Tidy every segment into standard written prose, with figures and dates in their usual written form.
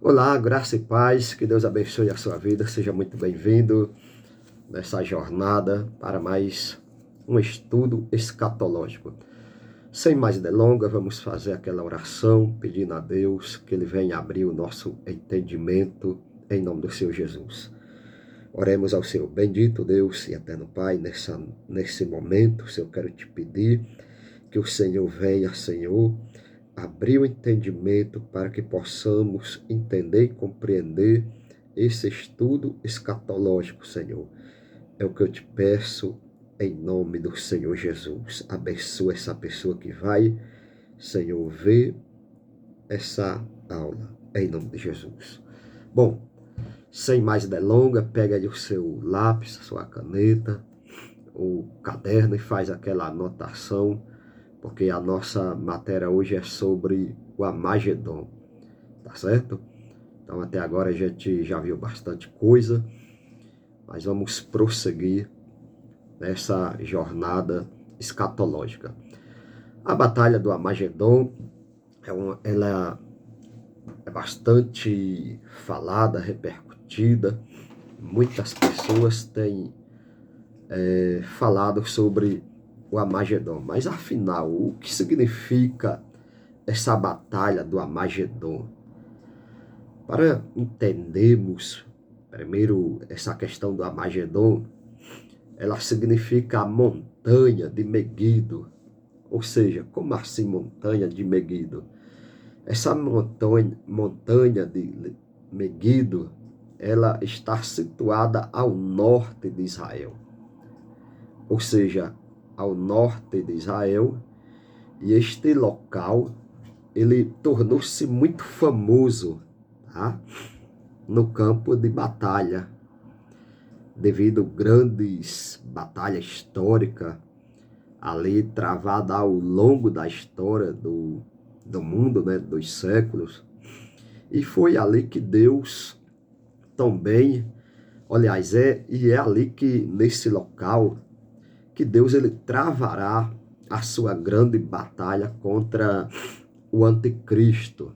Olá, graça e paz, que Deus abençoe a sua vida, seja muito bem-vindo nessa jornada para mais um estudo escatológico. Sem mais delongas, vamos fazer aquela oração pedindo a Deus que Ele venha abrir o nosso entendimento em nome do Senhor Jesus. Oremos ao Senhor, bendito Deus e eterno Pai, nesse momento, Senhor, quero te pedir que o Senhor venha, Senhor, abrir o entendimento para que possamos entender e compreender esse estudo escatológico, Senhor. É o que eu te peço em nome do Senhor Jesus. Abençoa essa pessoa que vai, Senhor, ver essa aula, em nome de Jesus. Bom, sem mais delongas, pega aí o seu lápis, a sua caneta, o caderno e faz aquela anotação, porque a nossa matéria hoje é sobre o Amagedon, tá certo? Então até agora a gente já viu bastante coisa, mas vamos prosseguir nessa jornada escatológica. A Batalha do Amagedon, ela é bastante falada, repercutida, muitas pessoas têm falado sobre o Amagedon, mas afinal, o que significa essa batalha do Amagedon? Para entendermos primeiro essa questão do Amagedon, ela significa a montanha de Meguido. Ou seja, como assim montanha de Meguido? Essa montanha de Meguido, ela está situada ao norte de Israel. Ou seja, ao norte de Israel, e este local, ele tornou-se muito famoso, tá? No campo de batalha, devido a grandes batalhas históricas ali travada ao longo da história do mundo, né, dos séculos. E foi ali que Deus também, aliás, é ali que, nesse local, que Deus ele travará a sua grande batalha contra o anticristo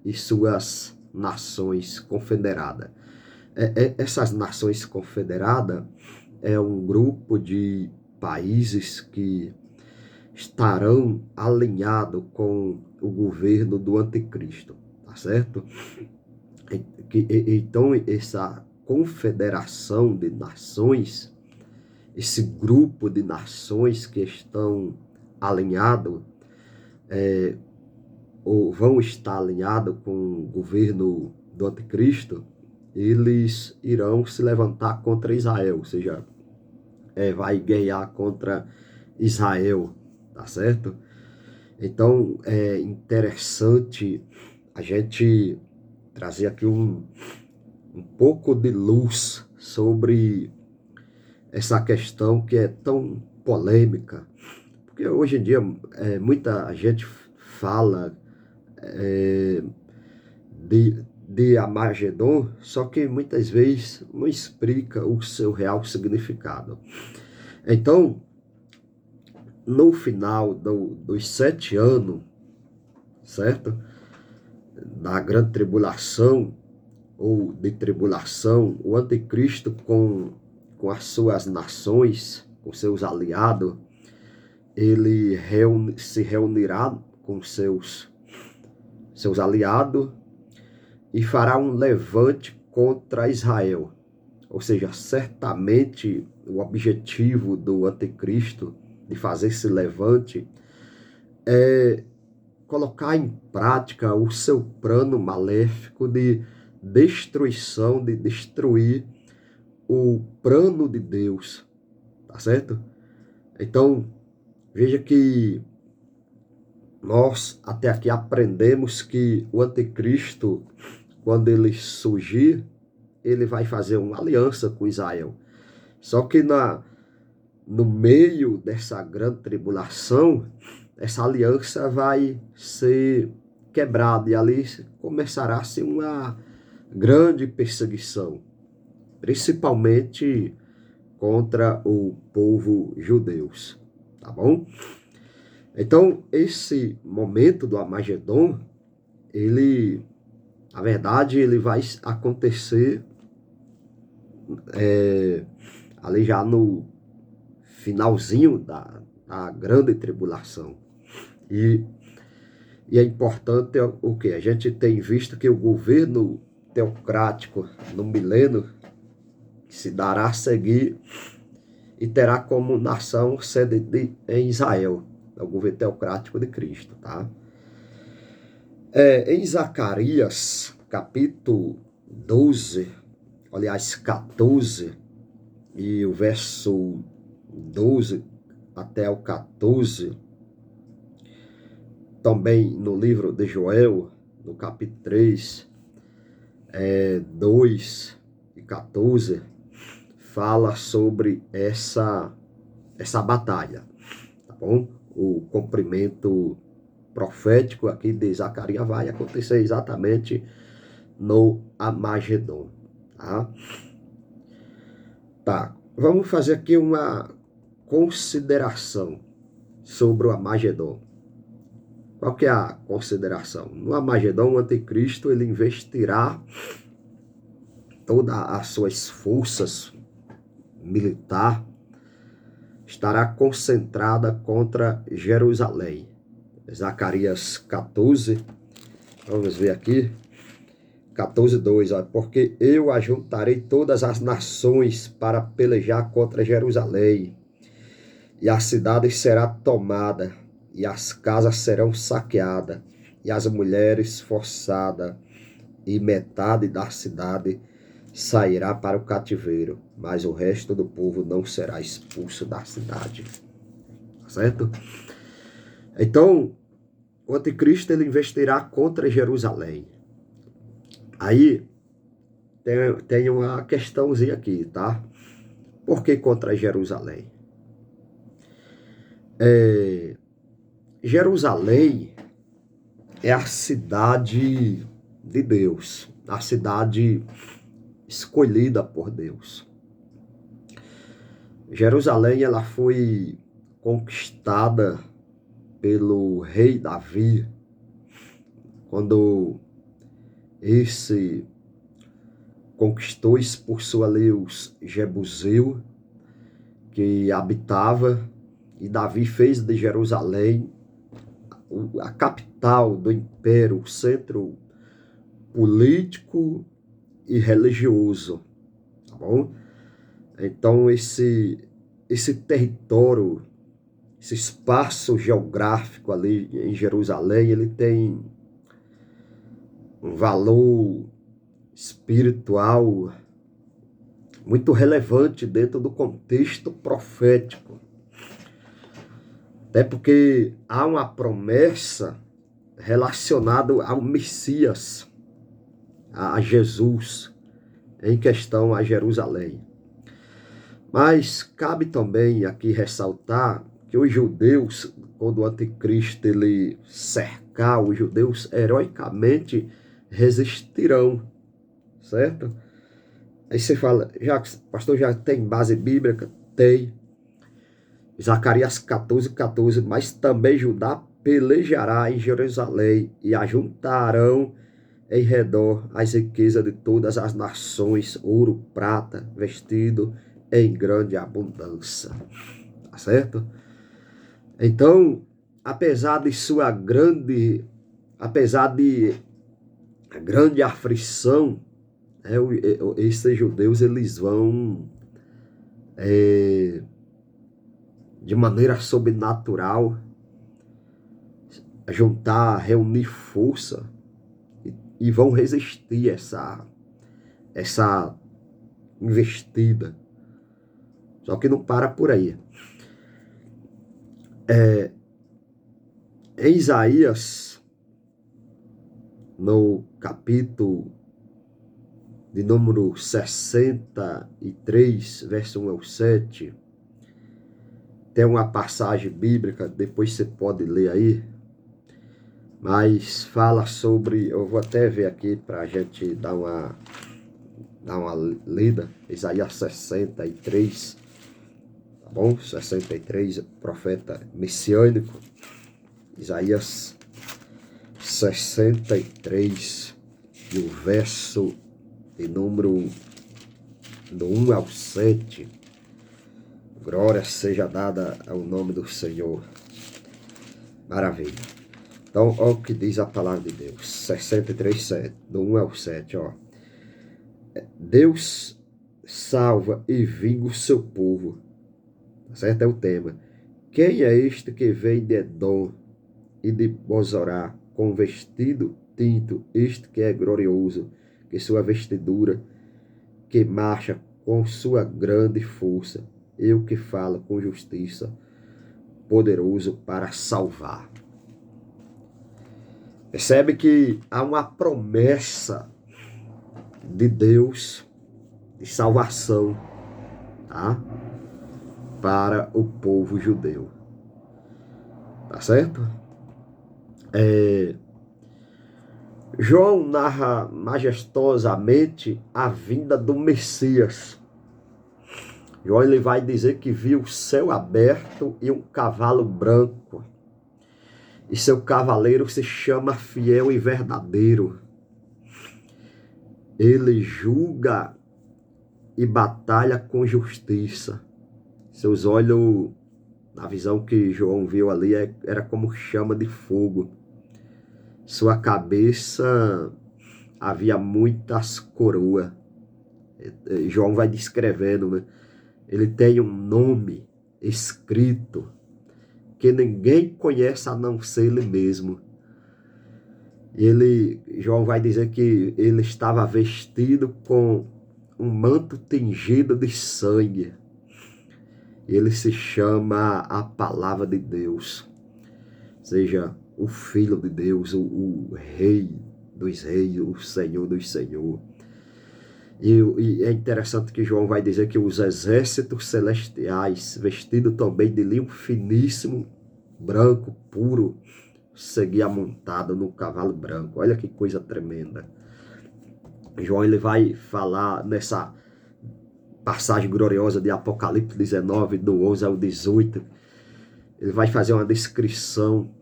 e suas nações confederadas. Essas nações confederadas é um grupo de países que estarão alinhados com o governo do anticristo, tá certo? Então, essa confederação de nações, esse grupo de nações que estão alinhados, ou vão estar alinhados com o governo do anticristo, eles irão se levantar contra Israel, ou seja, vai guerrear contra Israel, tá certo? Então, é interessante a gente trazer aqui um pouco de luz sobre essa questão que é tão polêmica, porque hoje em dia muita gente fala de Amagedon, só que muitas vezes não explica o seu real significado. Então, no final dos 7 anos, certo? Da grande tribulação, ou de tribulação, o anticristo com as suas nações, com seus aliados, ele se reunirá com seus aliados e fará um levante contra Israel. Ou seja, certamente o objetivo do anticristo de fazer esse levante é colocar em prática o seu plano maléfico de destruição, de destruir o plano de Deus, tá certo? Então, veja que nós até aqui aprendemos que o anticristo, quando ele surgir, ele vai fazer uma aliança com Israel. Só que no meio dessa grande tribulação, essa aliança vai ser quebrada e ali começará-se uma grande perseguição, principalmente contra o povo judeu, tá bom? Então, esse momento do Amagedon, ele Na verdade, ele vai acontecer ali já no finalzinho da grande tribulação. E é importante o que? A gente tem visto que o governo teocrático no milênio se dará a seguir e terá como nação sede em Israel, o governo teocrático de Cristo, tá? Em Zacarias, capítulo 12, aliás, 14, e o verso 12 até o 14, também no livro de Joel, no capítulo 3, 2 e 14, fala sobre essa batalha, tá bom? O cumprimento profético aqui de Zacarias vai acontecer exatamente no Armagedon, tá? Tá, vamos fazer aqui uma consideração sobre o Armagedon. Qual que é a consideração? No Armagedon, o anticristo ele investirá todas as suas forças militar, estará concentrada contra Jerusalém. Zacarias 14, vamos ver aqui, 14:2, ó, porque eu ajuntarei todas as nações para pelejar contra Jerusalém, e a cidade será tomada, e as casas serão saqueadas, e as mulheres forçadas, e metade da cidade sairá para o cativeiro, mas o resto do povo não será expulso da cidade. Certo? Então, o anticristo ele investirá contra Jerusalém. Aí, tem uma questãozinha aqui, tá? Por que contra Jerusalém? Jerusalém é a cidade de Deus, a cidade escolhida por Deus. Jerusalém ela foi conquistada pelo rei Davi, quando esse conquistou, expulsou ali os jebuseus que habitava, e Davi fez de Jerusalém a capital do império, o centro político e religioso, tá bom? Então esse território, esse espaço geográfico ali em Jerusalém, ele tem um valor espiritual muito relevante dentro do contexto profético. Até porque há uma promessa relacionada ao Messias, a Jesus, em questão a Jerusalém. Mas cabe também aqui ressaltar que os judeus, quando o anticristo ele cercar, os judeus heroicamente resistirão, certo? Aí você fala, pastor, já tem base bíblica? Tem. Zacarias 14:14, mas também Judá pelejará em Jerusalém e ajuntarão em redor as riquezas de todas as nações, ouro, prata, vestido em grande abundância. Tá certo? Então, apesar de a grande aflição, esses judeus eles vão de maneira sobrenatural reunir força e vão resistir essa investida. Só que não para por aí. Em Isaías, no capítulo de número 63, verso 1 ao 7, tem uma passagem bíblica, depois você pode ler aí, mas fala sobre, eu vou até ver aqui para a gente dar uma lida, Isaías 63, tá bom? 63, profeta messiânico, Isaías 63, e o verso de número do 1 ao 7. Glória seja dada ao nome do Senhor. Maravilha. Então, olha o que diz a palavra de Deus. 63:7, do 1 ao 7, ó. Deus salva e vinga o seu povo. Certo? É o tema. Quem é este que vem de Edom e de Bozorá, com vestido tinto, este que é glorioso, que sua vestidura, que marcha com sua grande força, eu que falo com justiça, poderoso para salvar. Percebe que há uma promessa de Deus de salvação, tá? Para o povo judeu. Tá certo? João narra majestosamente a vinda do Messias. João ele vai dizer que viu o céu aberto e um cavalo branco. E seu cavaleiro se chama Fiel e Verdadeiro. Ele julga e batalha com justiça. Seus olhos, na visão que João viu ali, era como chama de fogo. Sua cabeça havia muitas coroas. João vai descrevendo, né? Ele tem um nome escrito que ninguém conhece a não ser ele mesmo. João vai dizer que ele estava vestido com um manto tingido de sangue. Ele se chama a Palavra de Deus, seja o Filho de Deus, o Rei dos Reis, o Senhor dos Senhores. E é interessante que João vai dizer que os exércitos celestiais, vestidos também de linho finíssimo, branco, puro, seguia montado no cavalo branco. Olha que coisa tremenda. João ele vai falar nessa passagem gloriosa de Apocalipse 19, do 11 ao 18. Ele vai fazer uma descrição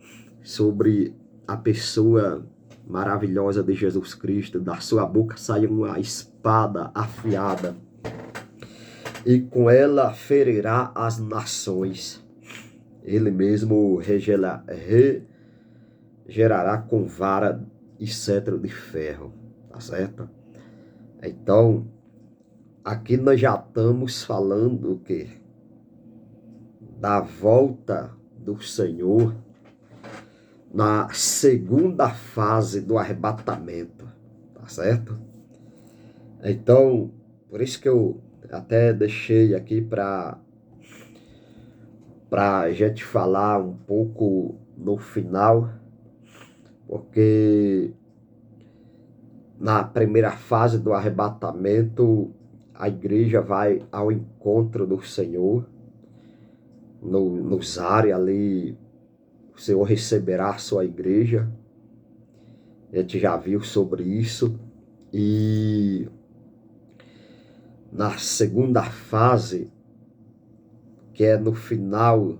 sobre a pessoa maravilhosa de Jesus Cristo. Da sua boca sai uma espada afiada, e com ela ferirá as nações. Ele mesmo regerará com vara e cetro de ferro. Tá certo? Então, aqui nós já estamos falando o quê? Da volta do Senhor na segunda fase do arrebatamento, tá certo? Então, por isso que eu até deixei aqui para a gente falar um pouco no final, porque na primeira fase do arrebatamento, a igreja vai ao encontro do Senhor, nos ares ali, o Senhor receberá a sua igreja. A gente já viu sobre isso. E na segunda fase, que é no final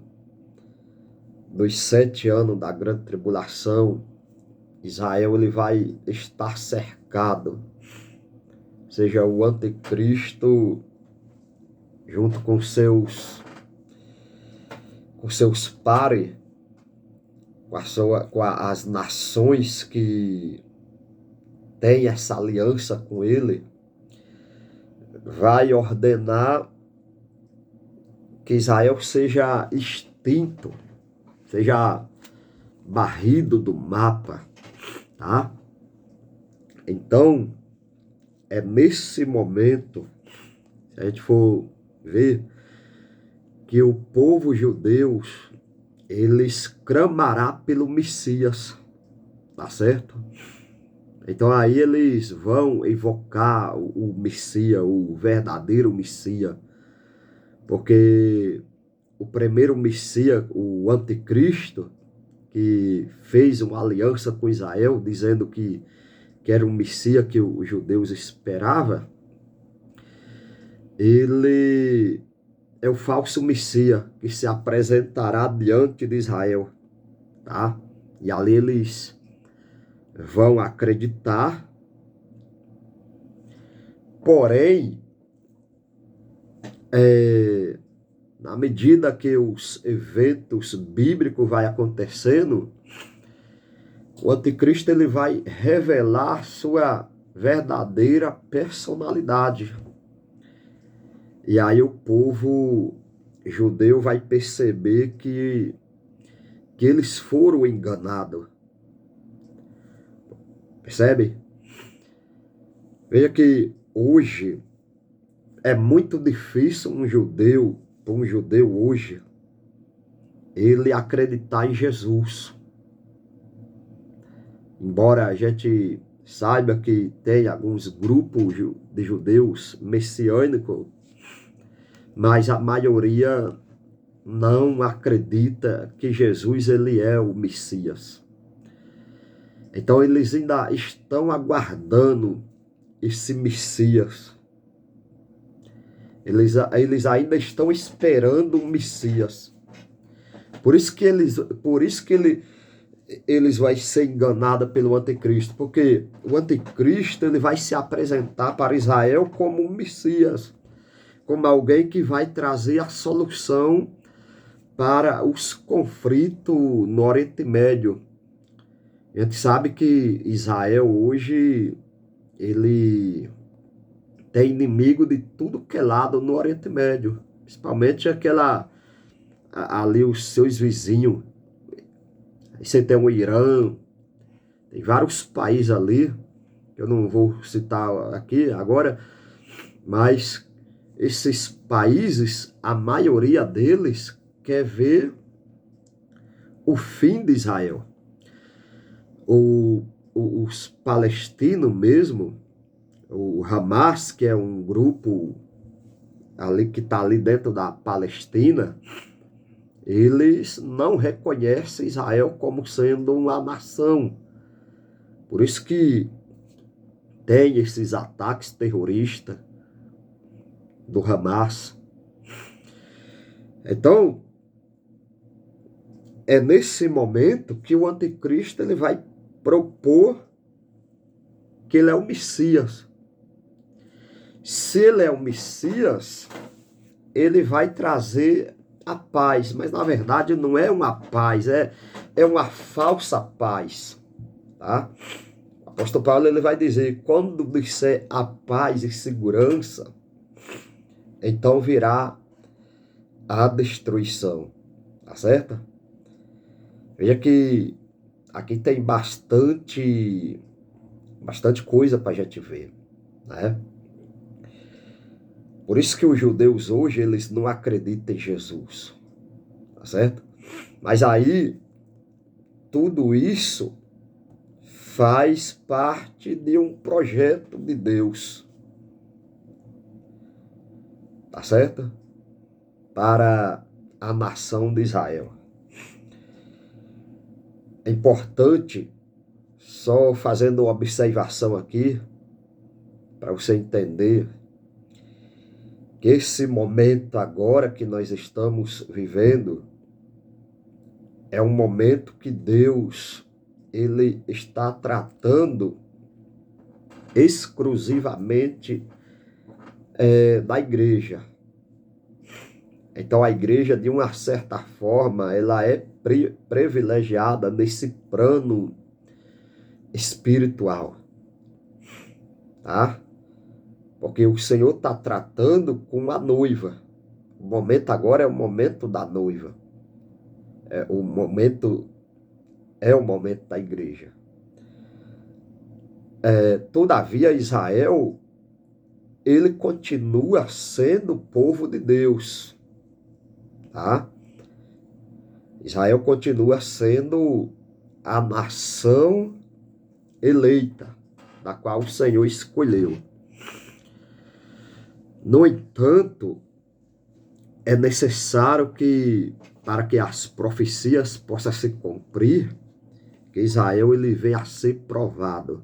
dos 7 anos da grande tribulação, Israel ele vai estar cercado. Ou seja, o anticristo, junto com seus pares, com as nações que têm essa aliança com ele, vai ordenar que Israel seja extinto, seja barrido do mapa, tá? Então, é nesse momento, se a gente for ver, que o povo judeu, eles clamará pelo Messias, tá certo? Então aí eles vão invocar o Messias, o verdadeiro Messias, porque o primeiro Messias, o anticristo, que fez uma aliança com Israel, dizendo que era um Messias que os judeus esperavam, ele é o falso Messias que se apresentará diante de Israel, tá? E ali eles vão acreditar Porém, na medida que os eventos bíblicos vai acontecendo, o anticristo ele vai revelar sua verdadeira personalidade. E aí o povo judeu vai perceber que eles foram enganados. Percebe? Veja que hoje é muito difícil para um judeu hoje, ele acreditar em Jesus. Embora a gente saiba que tem alguns grupos de judeus messiânicos, mas a maioria não acredita que Jesus ele é o Messias. Então eles ainda estão aguardando esse Messias. Eles ainda estão esperando o Messias. Por isso que eles vão ser enganados pelo anticristo, porque o anticristo ele vai se apresentar para Israel como um Messias, como alguém que vai trazer a solução para os conflitos no Oriente Médio. A gente sabe que Israel hoje ele tem inimigo de tudo que é lado no Oriente Médio, principalmente ali os seus vizinhos. Aí você tem o Irã, tem vários países ali, que eu não vou citar aqui agora, mas esses países, a maioria deles quer ver o fim de Israel. Os palestinos mesmo, o Hamas, que é um grupo ali que está ali dentro da Palestina, eles não reconhecem Israel como sendo uma nação. Por isso que tem esses ataques terroristas do Hamas. Então, é nesse momento que o anticristo ele vai propor que ele é o Messias. Se ele é o Messias, ele vai trazer a paz, mas na verdade não é uma paz, é uma falsa paz, tá? O apóstolo Paulo ele vai dizer, quando disser a paz e segurança, então virá a destruição, tá certo? Veja que aqui tem bastante coisa para a gente ver, né? Por isso que os judeus hoje, eles não acreditam em Jesus, tá certo? Mas aí, tudo isso faz parte de um projeto de Deus, tá certo? Para a nação de Israel. É importante, só fazendo uma observação aqui, para você entender, que esse momento agora que nós estamos vivendo é um momento que Deus ele está tratando exclusivamente da igreja. Então a igreja, de uma certa forma, ela é privilegiada nesse plano espiritual, tá? Porque o Senhor está tratando com a noiva. O momento agora é o momento da noiva. O momento da igreja. Todavia, Israel, ele continua sendo o povo de Deus. Tá? Israel continua sendo a nação eleita, da qual o Senhor escolheu. No entanto, é necessário que, para que as profecias possam se cumprir, que Israel ele venha a ser provado.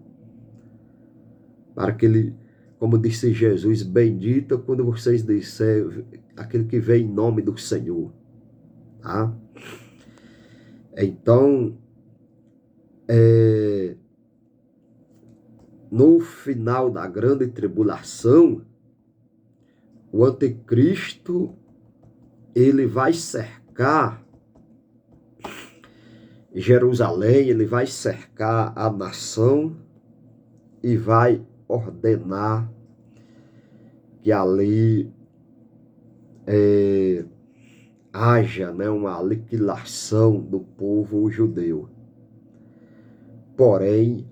Para que ele, como disse Jesus, bendito quando vocês disserem aquele que vem em nome do Senhor. Tá? Então, no final da grande tribulação, o anticristo, ele vai cercar Jerusalém, ele vai cercar a nação e vai ordenar que ali haja, né, uma aniquilação do povo judeu. Porém,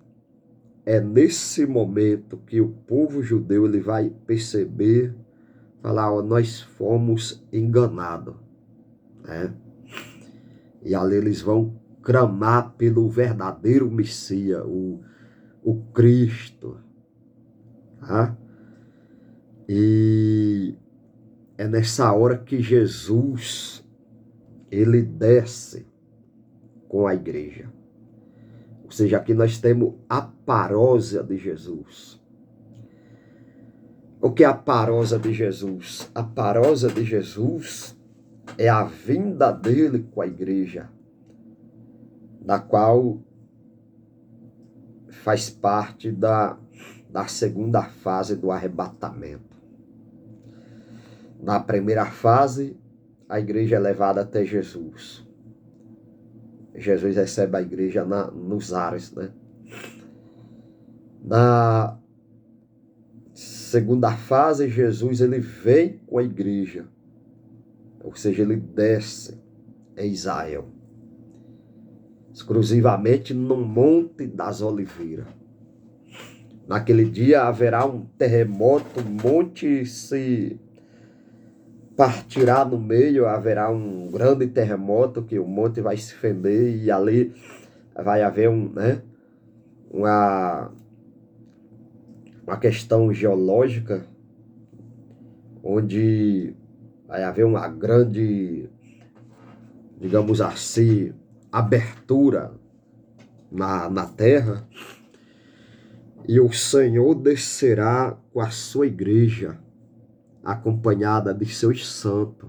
é nesse momento que o povo judeu ele vai perceber, falar, ó, nós fomos enganados, né? E ali eles vão clamar pelo verdadeiro Messias, o Cristo, tá? E é nessa hora que Jesus, ele desce com a igreja. Ou seja, aqui nós temos a parousia de Jesus. O que é a parousia de Jesus? A parousia de Jesus é a vinda dele com a igreja, da qual faz parte da segunda fase do arrebatamento. Na primeira fase, a igreja é levada até Jesus. Jesus recebe a igreja nos ares, né? Na segunda fase, Jesus ele vem com a igreja, ou seja, ele desce em Israel, exclusivamente no Monte das Oliveiras. Naquele dia haverá um terremoto, o monte se partirá no meio, haverá um grande terremoto que o monte vai se fender e ali vai haver uma questão geológica onde vai haver uma grande, digamos assim, abertura na terra e o Senhor descerá com a sua igreja acompanhada de seus santos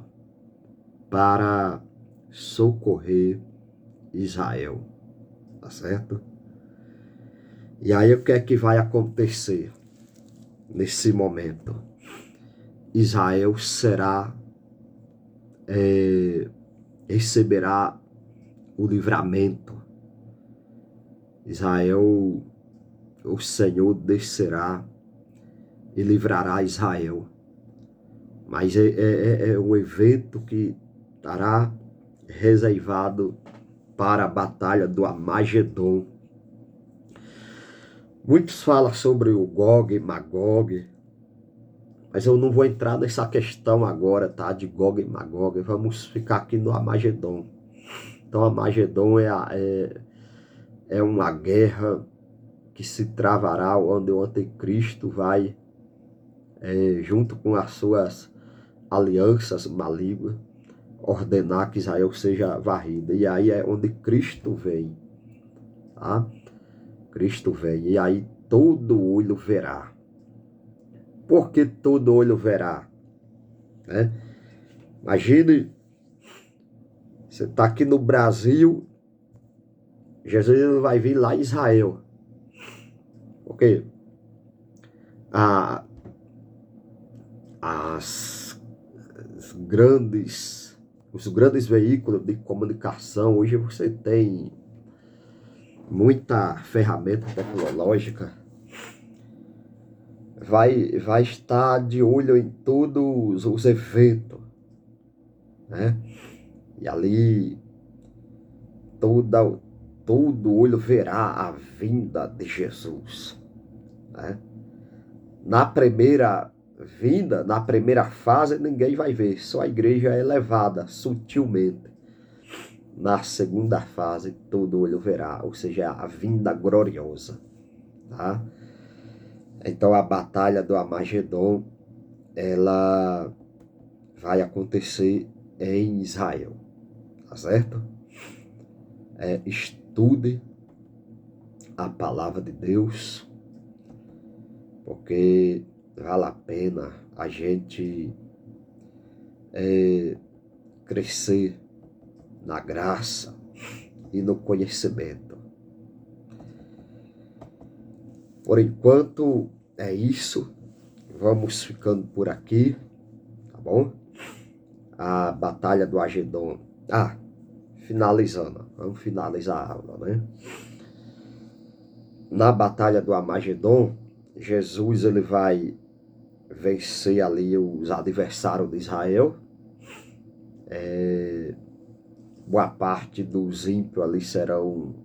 para socorrer Israel, tá certo? E aí o que é que vai acontecer nesse momento? Israel receberá o livramento. Israel, o Senhor descerá e livrará Israel. Mas é um evento que estará reservado para a batalha do Armagedon. Muitos falam sobre o Gog e Magog, mas eu não vou entrar nessa questão agora, tá? De Gog e Magog. Vamos ficar aqui no Armagedon. Então, Armagedon é uma guerra que se travará, onde o anticristo vai, junto com as suas alianças malignas, ordenar que Israel seja varrida. E aí é onde Cristo vem, tá? Cristo vem. E aí todo olho verá. Por que todo olho verá? Né? Imagine, você está aqui no Brasil, Jesus vai vir lá em Israel. Ok? Os grandes veículos de comunicação, hoje você tem muita ferramenta tecnológica, vai estar de olho em todos os eventos, né? E ali todo olho verá a vinda de Jesus, né? Na primeira vinda, na primeira fase, ninguém vai ver, só a igreja é levada sutilmente. Na segunda fase, todo olho verá, ou seja, a vinda gloriosa, tá? Então a batalha do Armagedon, ela vai acontecer em Israel, tá certo? Estude a palavra de Deus, porque vale a pena a gente crescer na graça e no conhecimento. Por enquanto é isso. Vamos ficando por aqui, tá bom? A Batalha do Agedon. Finalizando. Vamos finalizar a aula, né? Na Batalha do Armagedon, Jesus ele vai vencer ali os adversários de Israel. Boa parte dos ímpios ali serão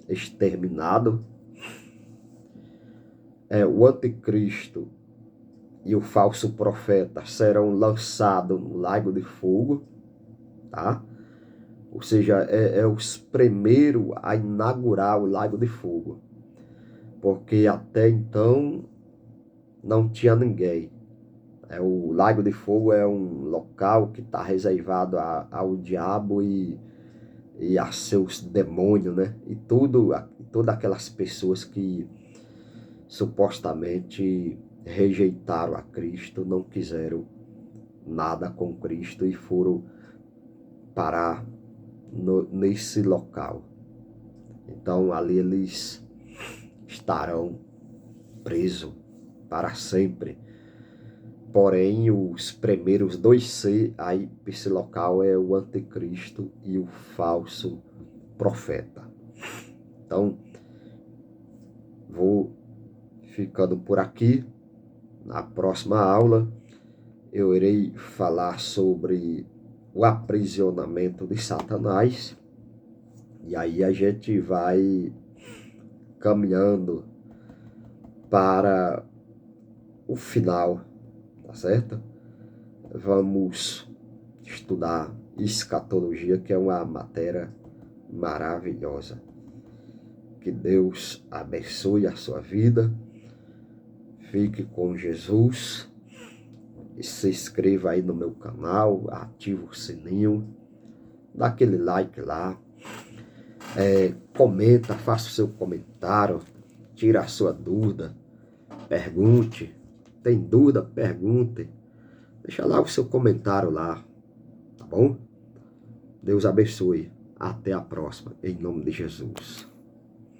exterminados. O anticristo e o falso profeta serão lançados no lago de fogo, tá? Ou seja, é os primeiros a inaugurar o lago de fogo, porque até então não tinha ninguém. O lago de fogo é um local que está reservado ao diabo e a seus demônios, né? E todas aquelas pessoas que supostamente rejeitaram a Cristo, não quiseram nada com Cristo e foram parar nesse local. Então ali eles estarão presos para sempre. Porém, os primeiros 2 aí esse local é o anticristo e o falso profeta. Então, vou ficando por aqui. Na próxima aula, eu irei falar sobre o aprisionamento de Satanás. E aí a gente vai caminhando para o final, tá certo? Vamos estudar escatologia, que é uma matéria maravilhosa. Que Deus abençoe a sua vida. Fique com Jesus. E se inscreva aí no meu canal, ative o sininho, dá aquele like lá, comenta, faça o seu comentário, tira a sua dúvida, pergunte, tem dúvida, pergunte, deixa lá o seu comentário lá, tá bom? Deus abençoe, até a próxima, em nome de Jesus.